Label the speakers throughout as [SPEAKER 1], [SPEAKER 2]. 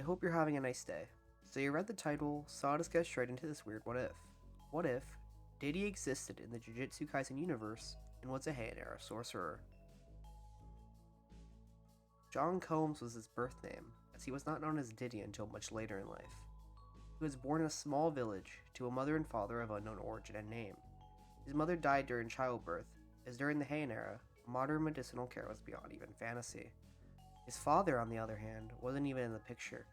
[SPEAKER 1] hope you're having a nice day. So you read the title, saw us get straight into this weird what if. What if Diddy existed in the Jujutsu Kaisen universe and was a Heian-era sorcerer? John Combs was his birth name, as he was not known as Diddy until much later in life. He was born in a small village to a mother and father of unknown origin and name. His mother died during childbirth, as during the Heian-era, modern medicinal care was beyond even fantasy. His father, on the other hand, wasn't even in the picture,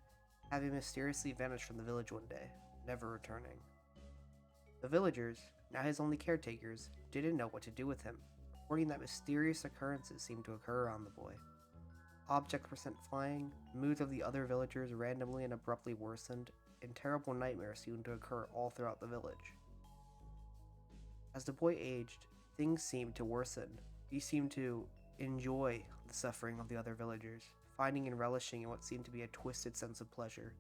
[SPEAKER 1] having mysteriously vanished from the village one day, never returning. The villagers, now his only caretakers, didn't know what to do with him, reporting that mysterious occurrences seemed to occur around the boy. Objects were sent flying, moods of the other villagers randomly and abruptly worsened, and terrible nightmares seemed to occur all throughout the village. As the boy aged, things seemed to worsen. He seemed to enjoy the suffering of the other villagers, finding and relishing in what seemed to be a twisted sense of pleasure.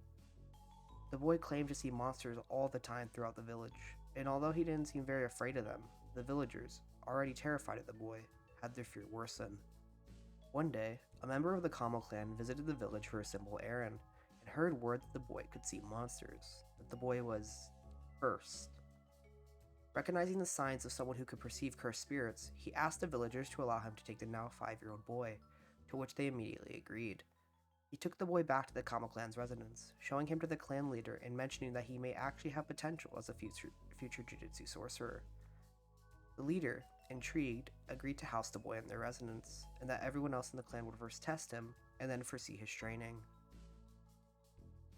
[SPEAKER 1] The boy claimed to see monsters all the time throughout the village, and although he didn't seem very afraid of them, the villagers, already terrified of the boy, had their fear worsen. One day, a member of the Kamo clan visited the village for a simple errand, and heard word that the boy could see monsters, that the boy was cursed. Recognizing the signs of someone who could perceive cursed spirits, he asked the villagers to allow him to take the now 5-year-old boy, to which they immediately agreed. He took the boy back to the Kamo clan's residence, showing him to the clan leader and mentioning that he may actually have potential as a future Jujutsu sorcerer. The leader, intrigued, agreed to house the boy in their residence, and that everyone else in the clan would first test him, and then foresee his training.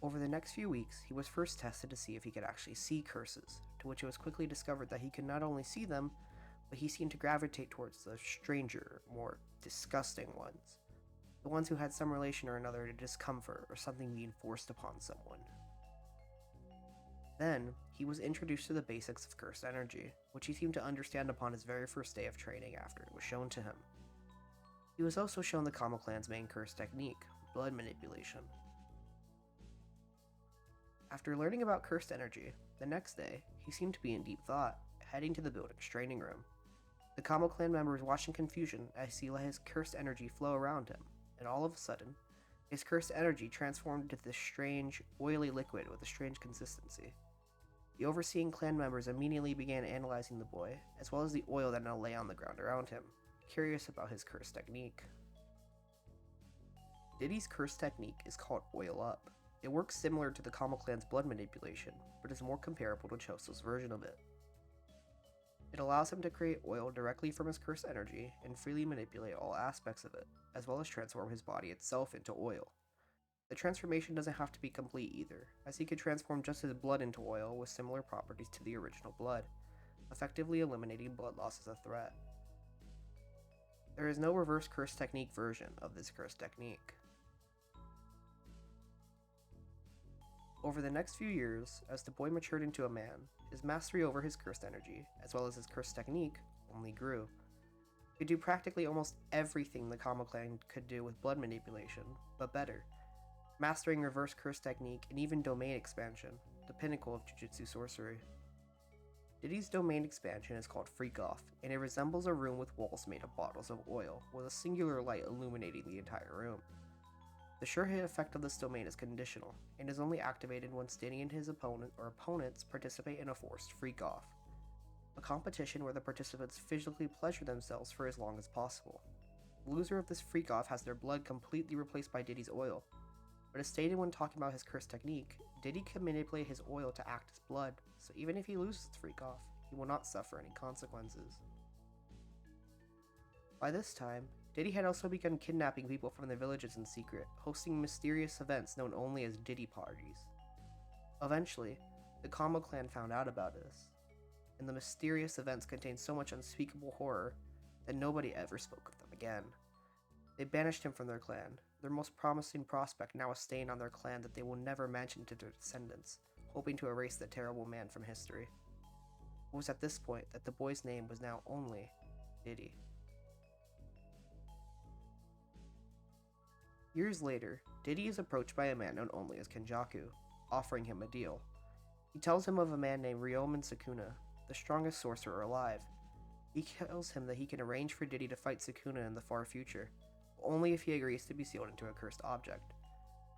[SPEAKER 1] Over the next few weeks, he was first tested to see if he could actually see curses, to which it was quickly discovered that he could not only see them, but he seemed to gravitate towards the stranger, more disgusting ones. The ones who had some relation or another to discomfort or something being forced upon someone. Then, he was introduced to the basics of cursed energy, which he seemed to understand upon his very first day of training after it was shown to him. He was also shown the Kamo clan's main curse technique, blood manipulation. After learning about cursed energy, the next day, he seemed to be in deep thought, heading to the building's training room. The Kamo clan members watched in confusion as he let his cursed energy flow around him, and all of a sudden, his cursed energy transformed into this strange, oily liquid with a strange consistency. The overseeing clan members immediately began analyzing the boy, as well as the oil that now lay on the ground around him, curious about his cursed technique. Diddy's cursed technique is called Oil Up. It works similar to the Kamo clan's blood manipulation, but is more comparable to Choso's version of it. It allows him to create oil directly from his cursed energy and freely manipulate all aspects of it, as well as transform his body itself into oil. The transformation doesn't have to be complete either, as he could transform just his blood into oil with similar properties to the original blood, effectively eliminating blood loss as a threat. There is no reverse curse technique version of this curse technique. Over the next few years, as the boy matured into a man, his mastery over his cursed energy, as well as his cursed technique, only grew. He could do practically almost everything the Kamo clan could do with blood manipulation, but better, mastering reverse curse technique and even domain expansion, the pinnacle of Jujutsu sorcery. Diddy's domain expansion is called Freak Off, and it resembles a room with walls made of bottles of oil, with a singular light illuminating the entire room. The sure hit effect of this domain is conditional, and is only activated when Diddy and his opponent or opponents participate in a forced freak off, a competition where the participants physically pleasure themselves for as long as possible. The loser of this freak off has their blood completely replaced by Diddy's oil, but as stated when talking about his cursed technique, Diddy can manipulate his oil to act as blood, so even if he loses the freak off, he will not suffer any consequences. By this time, Diddy had also begun kidnapping people from the villages in secret, hosting mysterious events known only as Diddy parties. Eventually, the Kamo clan found out about this, and the mysterious events contained so much unspeakable horror that nobody ever spoke of them again. They banished him from their clan, their most promising prospect now a stain on their clan that they will never mention to their descendants, hoping to erase the terrible man from history. It was at this point that the boy's name was now only Diddy. Years later, Diddy is approached by a man known only as Kenjaku, offering him a deal. He tells him of a man named Ryomen Sukuna, the strongest sorcerer alive. He tells him that he can arrange for Diddy to fight Sukuna in the far future, but only if he agrees to be sealed into a cursed object.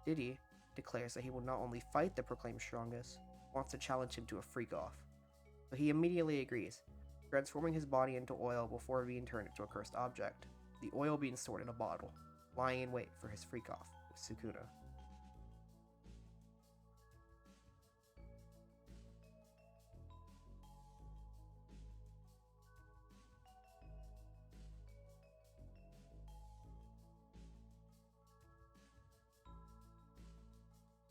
[SPEAKER 1] Diddy, declares that he will not only fight the proclaimed strongest, but wants to challenge him to a freak-off. So he immediately agrees, transforming his body into oil before being turned into a cursed object, the oil being stored in a bottle, lying in wait for his freak-off with Sukuna.